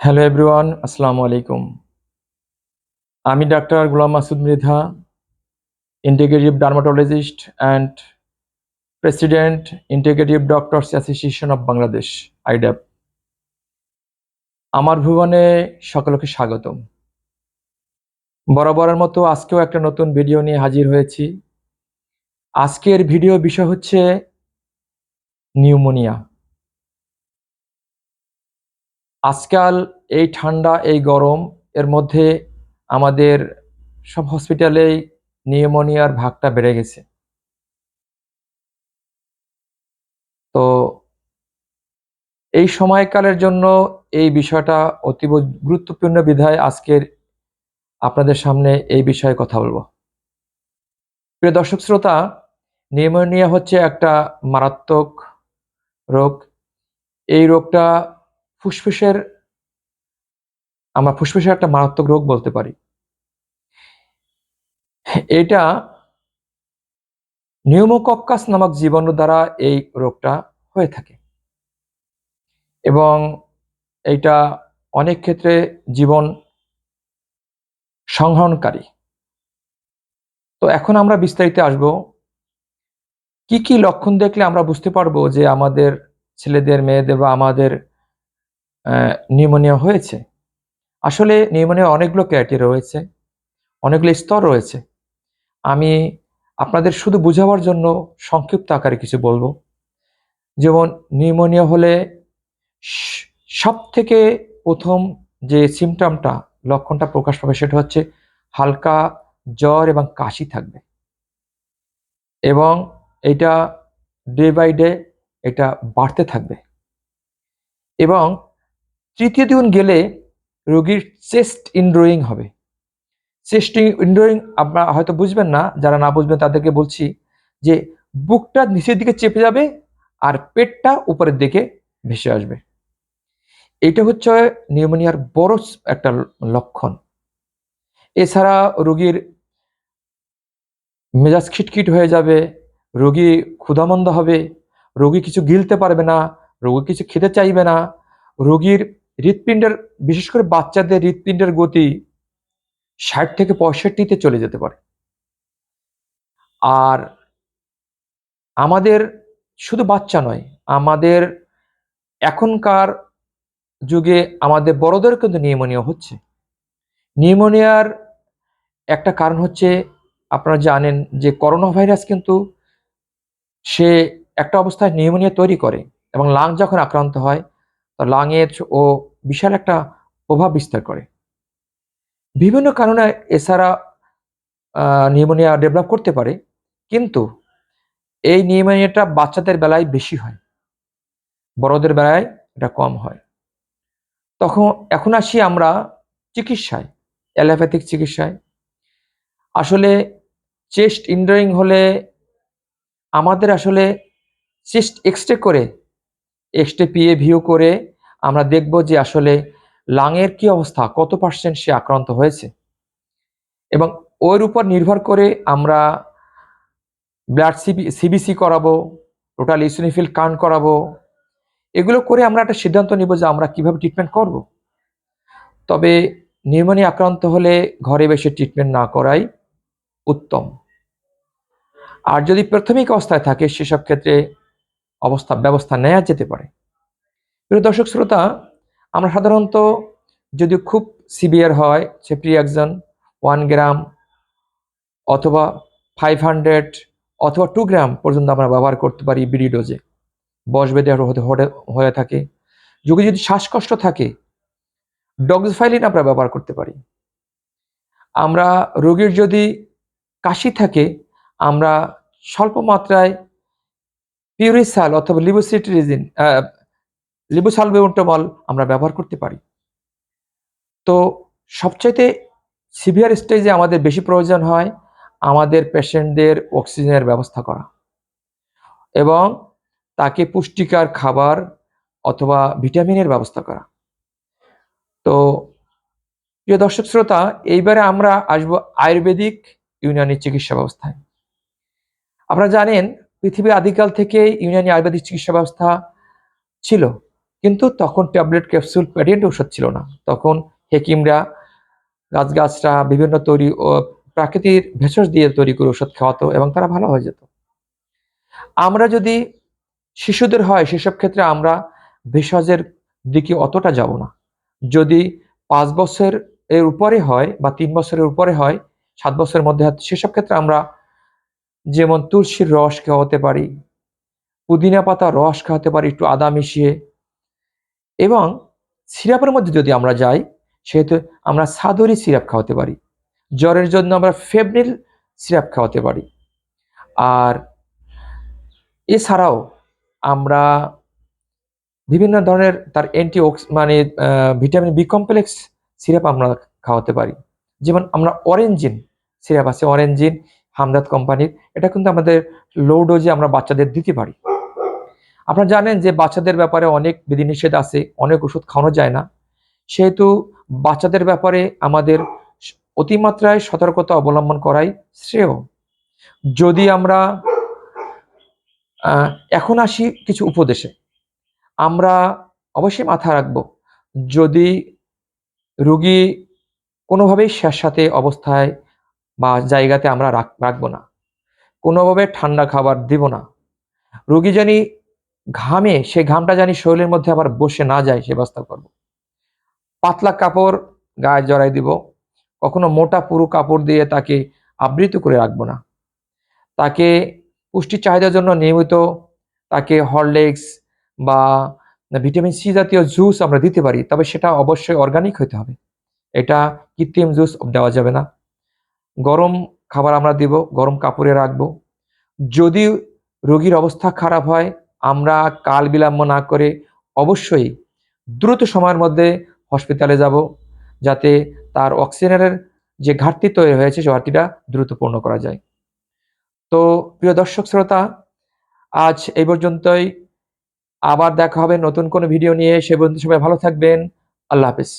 Hello everyone, আসসালামু আলাইকুম। আমি doctor Golam Masud Mridha, integrative dermatologist and president integrative doctors association of Bangladesh, IDAP. আমার ভুবনে সকলকে স্বাগতম। বরাবরের মতো আজকেও একটা নতুন ভিডিও নিয়ে হাজির হয়েছি। আজকের ভিডিও বিষয় হচ্ছে নিউমোনিয়া। আজকাল এই ঠান্ডা, এই গরম এর মধ্যে আমাদের সব হসপিটালেই নিউমোনিয়ার ভাগটা বেড়ে গেছে। তো এই সময়কালের জন্য এই বিষয়টা অতীব গুরুত্বপূর্ণ বিধায় আজকের আপনাদের সামনে এই বিষয়ে কথা বলবো। প্রিয় দর্শক শ্রোতা, নিউমোনিয়া হচ্ছে একটা মারাত্মক রোগ। এই রোগটা ফুসফুসের আমরা ফুসফুসের একটা মারাত্মক রোগ বলতে পারি। এটা নিউমোকক্কাস নামক জীবাণু দ্বারা এই রোগটা হয়ে থাকে এবং এইটা অনেক ক্ষেত্রে জীবন সংহরণকারী। তো এখন আমরা বিস্তারিত আসবো। কি কি লক্ষণ দেখলে আমরা বুঝতে পারবো যে আমাদের ছেলেদের, মেয়েদের বা আমাদের নিউমোনিয়া হয়েছে? আসলে নিউমোনিয়া অনেকগুলো ক্রাইটেরিয়া রয়েছে, অনেকগুলো স্তর রয়েছে। আমি আপনাদের শুধু বোঝাবার জন্য সংক্ষিপ্ত আকারে কিছু বলবো। যেমন নিউমোনিয়া হলে সবথেকে প্রথম যে সিমটমটা, লক্ষণটা প্রকাশ পাবে সেটা হচ্ছে হালকা জ্বর এবং কাশি থাকবে এবং এটা ডে বাই ডে এটা বাড়তে থাকবে এবং তৃতীয় দিন গেলে রোগীর চেস্ট ইনড্রয়িং হবে। চেস্ট ইনড্রয়িং আপনারা হয়তো বুঝবেন না, যারা না বুঝবেন তাদেরকে বলছি যে বুকটা নিচের দিকে চেপে যাবে আর পেটটা উপরের দিকে ভেসে আসবে। এটা হচ্ছে নিউমোনিয়ার বড় একটা লক্ষণ। এছাড়া রোগীর মেজাজ খিটখিট হয়ে যাবে, রোগী ক্ষুধামন্দ হবে, রোগী কিছু গিলতে পারবে না, রোগী কিছু খেতে চাইবে না, রোগীর হৃৎপিণ্ডের, বিশেষ করে বাচ্চাদের হৃৎপিণ্ডের গতি ৬০ থেকে ৬৫-তে চলে যেতে পারে। আর আমাদের শুধু বাচ্চা নয়, আমাদের এখনকার যুগে আমাদের বড়দের কিন্তু নিউমোনিয়া হচ্ছে। নিউমোনিয়ার একটা কারণ হচ্ছে, আপনারা জানেন যে করোনা ভাইরাস কিন্তু সে একটা অবস্থায় নিউমোনিয়া তৈরি করে এবং লাং যখন আক্রান্ত হয়, তো লাংয়ের ও বিশাল একটা প্রভাব বিস্তার করে। বিভিন্ন কারণে এছাড়া নিউমোনিয়া ডেভেলপ করতে পারে, কিন্তু এই নিউমোনিয়াটা বাচ্চাদের বেলায় বেশি হয়, বড়দের বেলায় এটা কম হয়। এখন আসি আমরা চিকিৎসায়, অ্যালোপ্যাথিক চিকিৎসায়। আসলে চেস্ট ইনড্রয়িং হলে আমাদের আসলে চেস্ট এক্সরে করে, এক্সরে পিএ ভিউ করে আমরা দেখব যে আসলে লাংয়ের কি অবস্থা, কত পার্সেন্ট সে আক্রান্ত হয়েছে এবং ওর উপর নির্ভর করে আমরা ব্লাড সিবিসি করাবো, টোটাল ইসোনিফিল কাউন্ট করাবো। এগুলো করে আমরা একটা সিদ্ধান্ত নিব যে আমরা কিভাবে ট্রিটমেন্ট করব। তবে নিউমোনিয়া আক্রান্ত হলে ঘরে বসে ট্রিটমেন্ট না করাই উত্তম। আর যদি প্রাথমিক অবস্থায় থাকে সেসব ক্ষেত্রে ব্যবস্থা নেওয়া যেতে পারে। প্রিয় দর্শক শ্রোতা, আমরা সাধারণত যদি খুব সিভিয়ার হয়, সেপ্রিয়াক্সন 1 গ্রাম অথবা 500 অথবা 2 গ্রাম পর্যন্ত আমরা ব্যবহার করতে পারি বিডি ডোজে, বয়সভেদে হয়ে থাকে। যদি শ্বাসকষ্ট থাকে, ডক্সিফাইলিন আমরা ব্যবহার করতে পারি। আমরা রোগীর যদি কাশি থাকে, আমরা স্বল্প মাত্রায় পিউরিসাল অথবা লিবোসালবিউটামল আমরা ব্যবহার করতে পারি। তো সবচাইতে সিভিয়ার স্টেজে আমাদের বেশি প্রয়োজন হয় আমাদের পেশেন্টদের অক্সিজেনের ব্যবস্থা করা এবং তাকে পুষ্টিকর খাবার অথবা ভিটামিনের ব্যবস্থা করা। তো প্রিয় দর্শক শ্রোতা, এইবারে আমরা আসবো আয়ুর্বেদিক ইউনানি চিকিৎসা ব্যবস্থায়। আপনারা জানেন পৃথিবীর আদিকাল থেকে ইউনানি আয়ুর্বেদিক চিকিৎসা ব্যবস্থা ছিল। কিন্তু তখন ট্যাবলেট, ক্যাপসুল, প্যাটেন্ট ওষুধ ছিল না। তখন হেকিমরা গাছগাছরা বিভিন্ন তৈরি ও প্রাকৃতিক ভেষজ দিয়ে তৈরি করে ওষুধ খাওয়াতো এবং তারা ভালো হয়ে যেত। আমরা যদি শিশুদের হয় সেসব ক্ষেত্রে আমরা ভেষজের দিকে অতটা যাব না। যদি ৫ বছর এর উপরে হয় বা ৩ বছরের উপরে হয়, ৭ বছরের মধ্যে হয়, সেসব ক্ষেত্রে আমরা যেমন তুলসীর রস খাওয়াতে পারি, পুদিনা পাতার রস খাওয়াতে পারি একটু আদা মিশিয়ে, এবং সিরাপের মধ্যে যদি আমরা যাই সেহেতু আমরা সাদরি সিরাপ খাওয়াতে পারি। জ্বরের জন্য আমরা ফেবনিল সিরাপ খাওয়াতে পারি। আর এছাড়াও আমরা বিভিন্ন ধরনের তার মানে ভিটামিন বি কমপ্লেক্স সিরাপ আমরা খাওয়াতে পারি। যেমন আমরা অরেঞ্জিন সিরাপ আছে, অরেঞ্জিন হামদর্দ কোম্পানির, এটা কিন্তু আমাদের লো ডোজে আমরা বাচ্চাদের দিতে পারি। আপনারা জানেন যে বাচ্চাদের ব্যাপারে অনেক বিধিনিষেধ আছে, অনেক ওষুধ খাওয়ানো যায় না, সেহেতু বাচ্চাদের ব্যাপারে আমাদের অতিমাত্রায় সতর্কতা অবলম্বন করাই শ্রেয়। যদি আমরা এখন আসি কিছু উপদেশে, আমরা অবশ্যই মাথায় রাখবো, যদি রোগী কোনোভাবেই স্যাঁতসেঁতে অবস্থায় বা জায়গাতে আমরা রাখবো না, কোনোভাবে ঠান্ডা খাবার দিব না। রোগী জানি ঘামে, সে ঘামটা জানি শরীরের মধ্যে আবার বসে না যায় সে ব্যবস্থা করব। পাতলা কাপড় গায়ে জড়াই দিব, কখনো মোটা পুরু কাপড় দিয়ে তাকে আবৃত করে রাখবো না। তাকে পুষ্টি চাহিদার জন্য নিয়মিত তাকে হরলিক্স বা ভিটামিন সি জাতীয় জুস আমরা দিতে পারি, তবে সেটা অবশ্যই অর্গানিক হতে হবে। এটা কৃত্রিম জুস দেওয়া যাবে না। গরম খাবার আমরা দিব, গরম কাপড়ে রাখবো। যদি রোগীর অবস্থা খারাপ হয়, আমরা কাল বিলম্ব না করে অবশ্যই দ্রুত সময়ের মধ্যে হসপিটালে যাব, যাতে তার অক্সিজেনের যে ঘাটতি তৈরি হয়েছে সে ঘাটতিটা দ্রুত পূর্ণ করা যায়। তো প্রিয় দর্শক শ্রোতা, আজ এই পর্যন্তই। আবার দেখা হবে নতুন কোনো ভিডিও নিয়ে। সে পর্যন্ত সবাই ভালো থাকবেন। আল্লাহ হাফেজ।